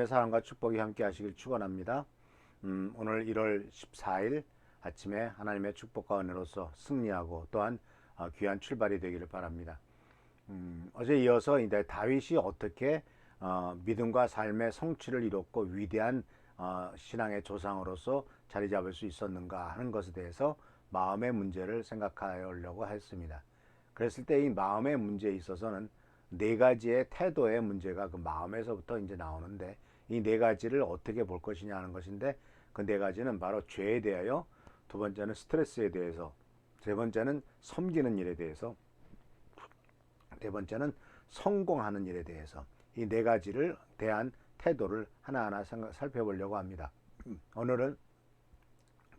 하나님의 사랑과 축복이 함께 하시길 축원합니다. 오늘 1월 14일 아침에 하나님의 축복과 은혜로서 승리하고 또한 귀한 출발이 되기를 바랍니다. 어제 이어서 이제 다윗이 어떻게 믿음과 삶의 성취를 이뤘고 위대한 신앙의 조상으로서 자리 잡을 수 있었는가 하는 것에 대해서 마음의 문제를 생각하려고 했습니다. 그랬을 때 이 마음의 문제에 있어서는 네 가지의 태도의 문제가 그 마음에서부터 이제 나오는데, 이 네 가지를 어떻게 볼 것이냐 하는 것인데, 그 네 가지는 바로 죄에 대하여, 두 번째는 스트레스에 대해서, 세 번째는 섬기는 일에 대해서, 네 번째는 성공하는 일에 대해서, 이 네 가지를 대한 태도를 하나하나 살펴보려고 합니다. 오늘은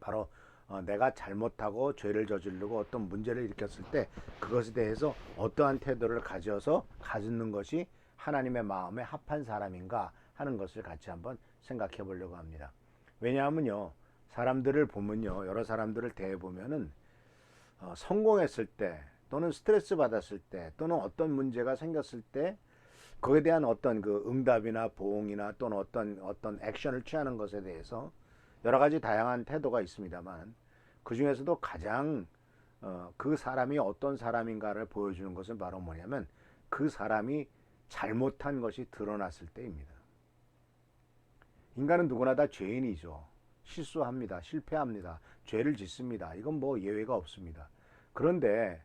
바로 내가 잘못하고 죄를 저지르고 어떤 문제를 일으켰을 때 그것에 대해서 어떠한 태도를 가지는 것이 하나님의 마음에 합한 사람인가 하는 것을 같이 한번 생각해 보려고 합니다. 왜냐하면요, 사람들을 보면요, 여러 사람들을 대해보면은 성공했을 때 또는 스트레스 받았을 때 또는 어떤 문제가 생겼을 때 그에 대한 어떤 그 응답이나 보응이나 또는 어떤 액션을 취하는 것에 대해서 여러 가지 다양한 태도가 있습니다만, 그 중에서도 가장 그 사람이 어떤 사람인가를 보여주는 것은 바로 뭐냐면 그 사람이 잘못한 것이 드러났을 때입니다. 인간은 누구나 다 죄인이죠. 실수합니다. 실패합니다. 죄를 짓습니다. 이건 뭐 예외가 없습니다. 그런데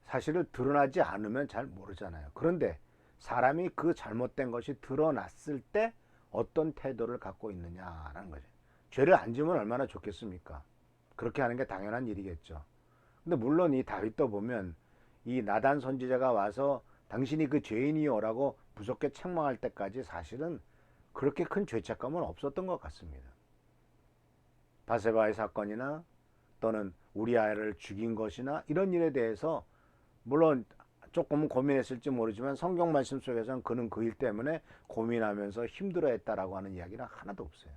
사실은 드러나지 않으면 잘 모르잖아요. 그런데 사람이 그 잘못된 것이 드러났을 때 어떤 태도를 갖고 있느냐라는 거죠. 죄를 안 지으면 얼마나 좋겠습니까? 그렇게 하는 게 당연한 일이겠죠. 근데 물론 이 다윗도 보면 이 나단 선지자가 와서 당신이 그 죄인이요라고 무섭게 책망할 때까지 사실은 그렇게 큰 죄책감은 없었던 것 같습니다. 바세바의 사건이나 또는 우리 아이를 죽인 것이나 이런 일에 대해서 물론 조금은 고민했을지 모르지만 성경 말씀 속에서는 그는 그 일 때문에 고민하면서 힘들어했다라고 하는 이야기는 하나도 없어요.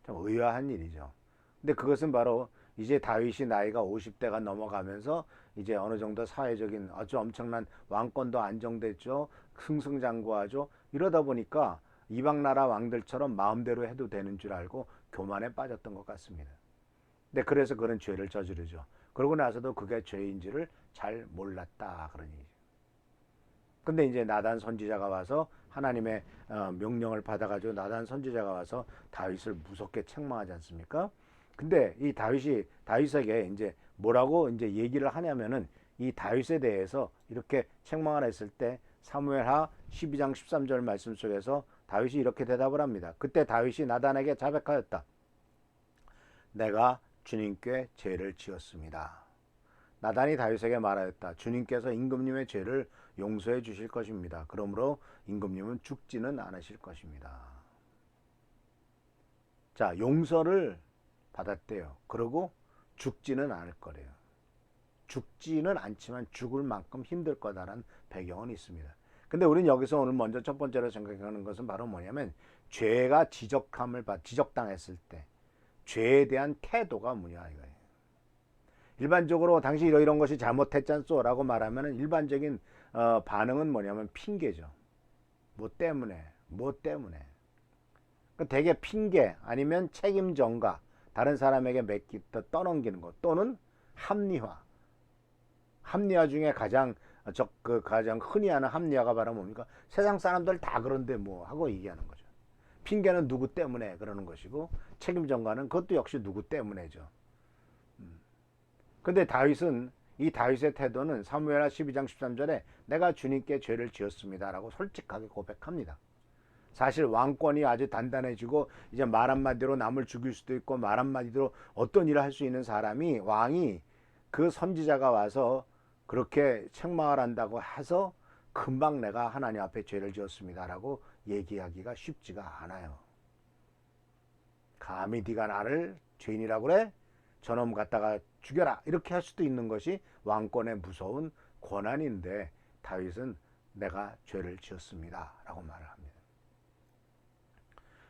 참 의아한 일이죠. 근데 그것은 바로 이제 다윗이 나이가 50대가 넘어가면서 이제 어느 정도 사회적인 아주 엄청난 왕권도 안정됐죠. 승승장구하죠. 이러다 보니까 이방 나라 왕들처럼 마음대로 해도 되는 줄 알고 교만에 빠졌던 것 같습니다. 근데 그래서 그런 죄를 저지르죠. 그러고 나서도 그게 죄인지를 잘 몰랐다 그런 얘기죠. 근데 이제 나단 선지자가 와서 하나님의 명령을 받아가지고 나단 선지자가 와서 다윗을 무섭게 책망하지 않습니까? 근데 이 다윗에게 이제 뭐라고 이제 얘기를 하냐면은 이 다윗에 대해서 이렇게 책망을 했을 때 사무엘하 12장 13절 말씀 속에서 다윗이 이렇게 대답을 합니다. 그때 다윗이 나단에게 자백하였다. 내가 주님께 죄를 지었습니다. 나단이 다윗에게 말하였다. 주님께서 임금님의 죄를 용서해 주실 것입니다. 그러므로 임금님은 죽지는 않으실 것입니다. 자, 용서를 받았대요. 그리고 죽지는 않을 거래요. 죽지는 않지만 죽을 만큼 힘들 거다라는 배경은 있습니다. 근데 우리는 여기서 오늘 먼저 첫 번째로 생각하는 것은 바로 뭐냐면 죄가 지적당했을 때 죄에 대한 태도가 뭐냐 이거예요. 일반적으로 당신 이런 것이 잘못했잖소 라고 말하면 일반적인 반응은 뭐냐면 핑계죠. 뭐 때문에 되게 핑계 아니면 책임 전가, 다른 사람에게 떠넘기는 것, 또는 합리화 중에 가장 흔히 하는 합리화가 바로 뭡니까? 세상 사람들 다 그런데 뭐 하고 얘기하는 거죠. 핑계는 누구 때문에 그러는 것이고, 책임 전가는 그것도 역시 누구 때문에죠. 근데 이 다윗의 태도는 사무엘하 12장 13절에 내가 주님께 죄를 지었습니다라고 솔직하게 고백합니다. 사실 왕권이 아주 단단해지고 이제 말 한마디로 남을 죽일 수도 있고 말 한마디로 어떤 일을 할 수 있는 왕이 그 선지자가 와서 그렇게 책망을 한다고 해서 금방 내가 하나님 앞에 죄를 지었습니다라고 얘기하기가 쉽지가 않아요. 감히 네가 나를 죄인이라고 그래? 저놈 갖다가 죽여라 이렇게 할 수도 있는 것이 왕권의 무서운 권한인데, 다윗은 내가 죄를 지었습니다 라고 말을 합니다.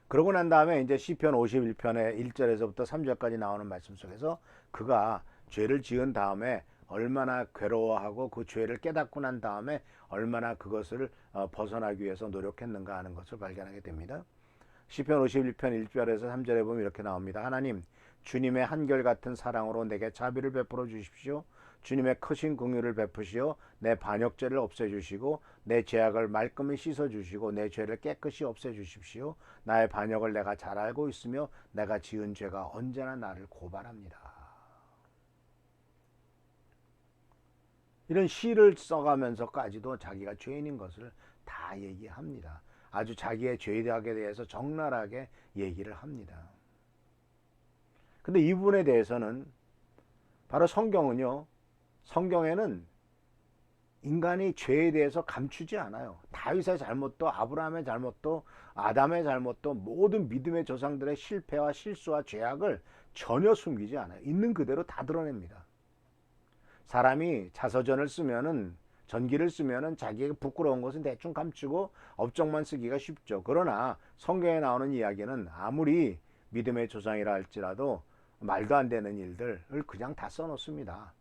그러고 난 다음에 이제 시편 51편의 1절에서부터 3절까지 나오는 말씀 속에서 그가 죄를 지은 다음에 얼마나 괴로워하고 그 죄를 깨닫고 난 다음에 얼마나 그것을 벗어나기 위해서 노력했는가 하는 것을 발견하게 됩니다. 시편 51편 1절에서 3절에 보면 이렇게 나옵니다. 하나님, 주님의 한결같은 사랑으로 내게 자비를 베풀어 주십시오. 주님의 크신 긍휼을 베푸시어 내 반역죄를 없애주시고 내 죄악을 말끔히 씻어주시고 내 죄를 깨끗이 없애주십시오. 나의 반역을 내가 잘 알고 있으며 내가 지은 죄가 언제나 나를 고발합니다. 이런 시를 써가면서까지도 자기가 죄인인 것을 다 얘기합니다. 아주 자기의 죄악에 대해서 적나라하게 얘기를 합니다. 근데 이 부분에 대해서는 바로 성경은요, 성경에는 인간이 죄에 대해서 감추지 않아요. 다윗의 잘못도, 아브라함의 잘못도, 아담의 잘못도, 모든 믿음의 조상들의 실패와 실수와 죄악을 전혀 숨기지 않아요. 있는 그대로 다 드러냅니다. 사람이 자서전을 쓰면은, 전기를 쓰면은 자기에게 부끄러운 것은 대충 감추고 업적만 쓰기가 쉽죠. 그러나 성경에 나오는 이야기는 아무리 믿음의 조상이라 할지라도 말도 안 되는 일들을 그냥 다 써놓습니다.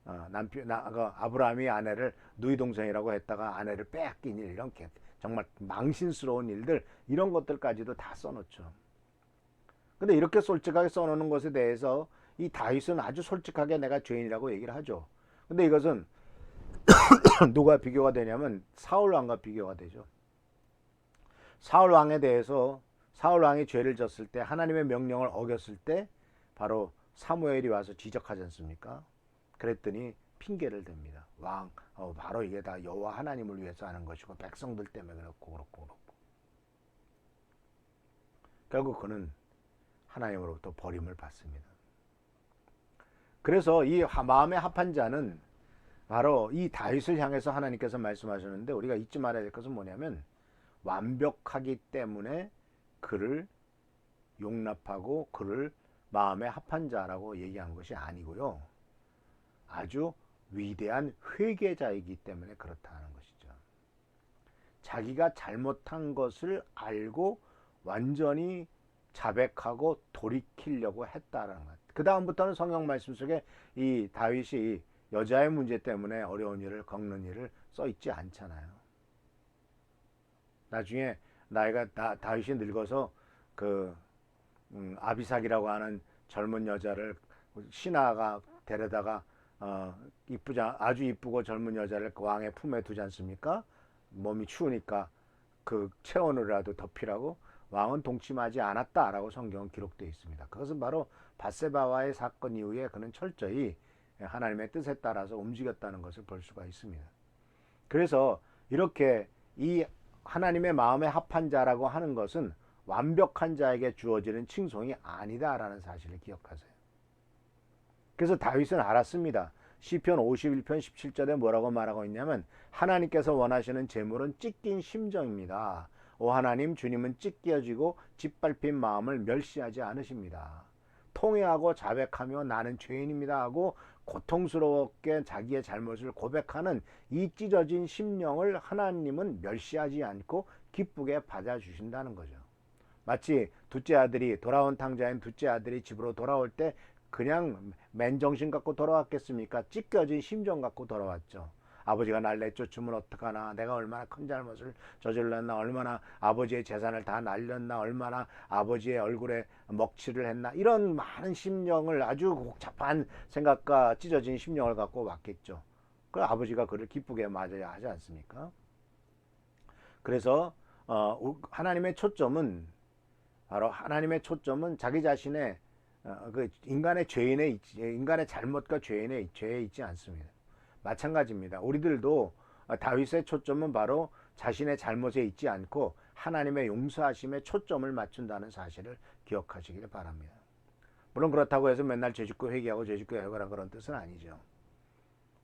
아브라함이 아내를 누이 동생이라고 했다가 아내를 빼앗긴 일, 이런 정말 망신스러운 일들, 이런 것들까지도 다 써놓죠. 근데 이렇게 솔직하게 써놓는 것에 대해서 이 다윗은 아주 솔직하게 내가 죄인이라고 얘기를 하죠. 근데 이것은 누가 비교가 되냐면 사울 왕과 비교가 되죠. 사울 왕에 대해서, 사울 왕이 죄를 졌을 때, 하나님의 명령을 어겼을 때 바로 사무엘이 와서 지적하지 않습니까? 그랬더니 핑계를 댑니다. 바로 이게 다 여호와 하나님을 위해서 하는 것이고 백성들 때문에 그렇고. 결국 그는 하나님으로부터 버림을 받습니다. 그래서 이 마음에 합한 자는 바로 이 다윗을 향해서 하나님께서 말씀하셨는데, 우리가 잊지 말아야 될 것은 뭐냐면 완벽하기 때문에 그를 용납하고 그를 마음에 합한 자라고 얘기한 것이 아니고요, 아주 위대한 회개자이기 때문에 그렇다는 것이죠. 자기가 잘못한 것을 알고 완전히 자백하고 돌이키려고 했다라는 것. 그 다음부터는 성경 말씀 속에 이 다윗이 여자의 문제 때문에 어려운 일을 겪는 일을 써 있지 않잖아요. 나중에 다윗이 늙어서 아비삭이라고 하는 젊은 여자를 신하가 데려다가 아주 이쁘고 젊은 여자를 왕의 품에 두지 않습니까? 몸이 추우니까 그 체온을라도 덮이라고 왕은 동침하지 않았다라고 성경은 기록되어 있습니다. 그것은 바로 밧세바와의 사건 이후에 그는 철저히 하나님의 뜻에 따라서 움직였다는 것을 볼 수가 있습니다. 그래서 이렇게 이 하나님의 마음에 합한 자라고 하는 것은 완벽한 자에게 주어지는 칭송이 아니다라는 사실을 기억하세요. 그래서 다윗은 알았습니다. 시편 51편 17절에 뭐라고 말하고 있냐면, 하나님께서 원하시는 제물은 찢긴 심정입니다. 오 하나님, 주님은 찢겨지고 짓밟힌 마음을 멸시하지 않으십니다. 통회하고 자백하며 나는 죄인입니다 하고 고통스럽게 자기의 잘못을 고백하는 이 찢어진 심령을 하나님은 멸시하지 않고 기쁘게 받아주신다는 거죠. 마치 돌아온 탕자인 둘째 아들이 집으로 돌아올 때 그냥 맨정신 갖고 돌아왔겠습니까? 찢겨진 심정 갖고 돌아왔죠. 아버지가 날 내쫓으면 어떡하나, 내가 얼마나 큰 잘못을 저질렀나, 얼마나 아버지의 재산을 다 날렸나, 얼마나 아버지의 얼굴에 먹칠을 했나, 이런 많은 심령을, 아주 복잡한 생각과 찢어진 심령을 갖고 왔겠죠. 그 아버지가 그를 기쁘게 맞아야 하지 않습니까? 그래서 하나님의 초점은 자기 자신의 인간의 잘못과 죄에 있지 않습니다. 마찬가지입니다. 우리들도 다윗의 초점은 바로 자신의 잘못에 있지 않고 하나님의 용서하심에 초점을 맞춘다는 사실을 기억하시길 바랍니다. 물론 그렇다고 해서 맨날 죄짓고 회개하고 죄짓고 회개하라 그런 뜻은 아니죠.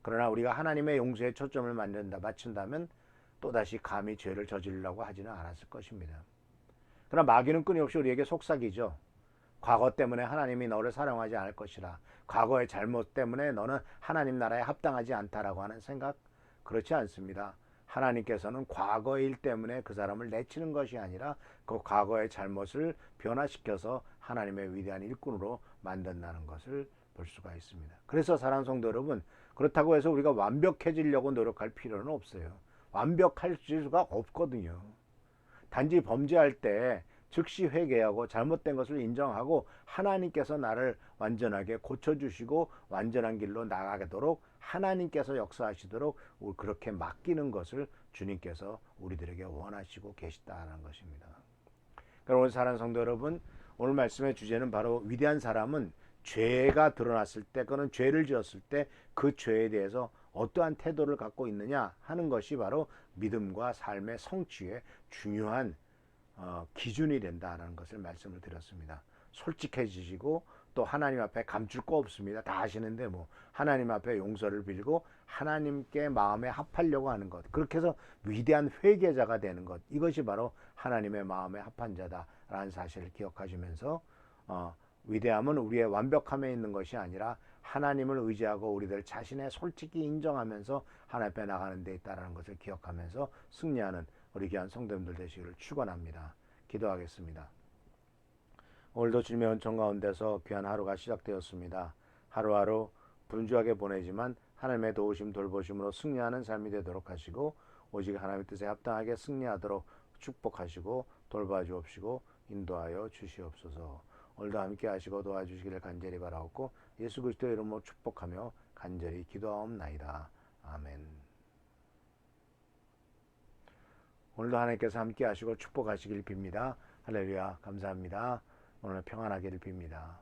그러나 우리가 하나님의 용서에 초점을 맞춘다면 또다시 감히 죄를 저지르려고 하지는 않았을 것입니다. 그러나 마귀는 끊임없이 우리에게 속삭이죠. 과거 때문에 하나님이 너를 사랑하지 않을 것이라, 과거의 잘못 때문에 너는 하나님 나라에 합당하지 않다라고 하는 생각, 그렇지 않습니다. 하나님께서는 과거의 일 때문에 그 사람을 내치는 것이 아니라 그 과거의 잘못을 변화시켜서 하나님의 위대한 일꾼으로 만든다는 것을 볼 수가 있습니다. 그래서 사랑하는 성도 여러분, 그렇다고 해서 우리가 완벽해지려고 노력할 필요는 없어요. 완벽할 수가 없거든요. 단지 범죄할 때 즉시 회개하고 잘못된 것을 인정하고 하나님께서 나를 완전하게 고쳐주시고 완전한 길로 나가도록 하나님께서 역사하시도록 그렇게 맡기는 것을 주님께서 우리들에게 원하시고 계시다는 것입니다. 그럼 오늘 사랑하는 성도 여러분, 오늘 말씀의 주제는 바로 위대한 사람은 죄가 드러났을 때, 그는 죄를 지었을 때 그 죄에 대해서 어떠한 태도를 갖고 있느냐 하는 것이 바로 믿음과 삶의 성취의 중요한 기준이 된다는 것을 말씀을 드렸습니다. 솔직해지시고 또 하나님 앞에 감출 거 없습니다. 다 아시는데 뭐 하나님 앞에 용서를 빌고 하나님께 마음에 합하려고 하는 것, 그렇게 해서 위대한 회개자가 되는 것, 이것이 바로 하나님의 마음에 합한 자다라는 사실을 기억하시면서 위대함은 우리의 완벽함에 있는 것이 아니라 하나님을 의지하고 우리들 자신의 솔직히 인정하면서 하나님 앞에 나가는 데 있다는 것을 기억하면서 승리하는 우리 귀한 성도님들 되시기를 축원합니다. 기도하겠습니다. 오늘도 주님의 은총 가운데서 귀한 하루가 시작되었습니다. 하루하루 분주하게 보내지만 하나님의 도우심 돌보심으로 승리하는 삶이 되도록 하시고 오직 하나님의 뜻에 합당하게 승리하도록 축복하시고 돌봐주옵시고 인도하여 주시옵소서. 오늘도 함께 하시고 도와주시기를 간절히 바라옵고 예수 그리스도의 이름으로 축복하며 간절히 기도하옵나이다. 아멘. 오늘도 하나님께서 함께 하시고 축복하시길 빕니다. 할렐루야. 감사합니다. 오늘 평안하기를 빕니다.